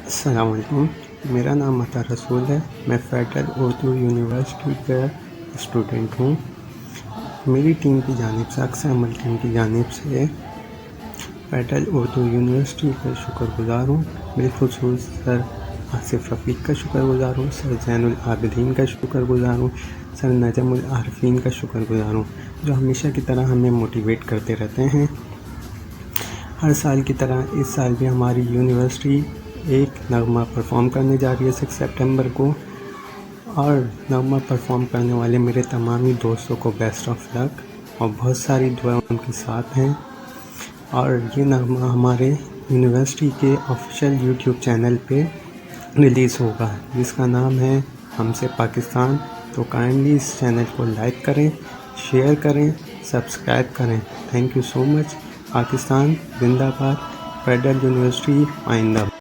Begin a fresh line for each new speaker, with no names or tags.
السلام علیکم، میرا نام عطا رسول ہے۔ میں فیڈرل اردو یونیورسٹی کا اسٹوڈنٹ ہوں۔ میری ٹیم کی جانب سے، اقصی عمل ٹیم کی جانب سے فیڈرل اردو یونیورسٹی کا شکر گزار ہوں۔ بالخصوص سر آصف رفیق کا شکر گزار ہوں، سر زین العابدین کا شکر گزار ہوں، سر نجم العارفین کا شکر گزار ہوں، جو ہمیشہ کی طرح ہمیں موٹیویٹ کرتے رہتے ہیں۔ ہر سال کی طرح اس سال بھی ہماری یونیورسٹی ایک نغمہ پرفارم کرنے جا رہی ہے 6 سپٹمبر کو، اور نغمہ پرفارم کرنے والے میرے تمامی دوستوں کو بیسٹ آف لک اور بہت ساری دعائیں ان کے ساتھ ہیں۔ اور یہ نغمہ ہمارے یونیورسٹی کے آفیشیل یوٹیوب چینل پہ ریلیز ہوگا، جس کا نام ہے ہم سے پاکستان۔ تو کائنڈلی اس چینل کو لائک کریں، شیئر کریں، سبسکرائب کریں۔ تھینک یو سو مچ۔ پاکستان زندہ باد، فیڈرل یونیورسٹی آئندہ۔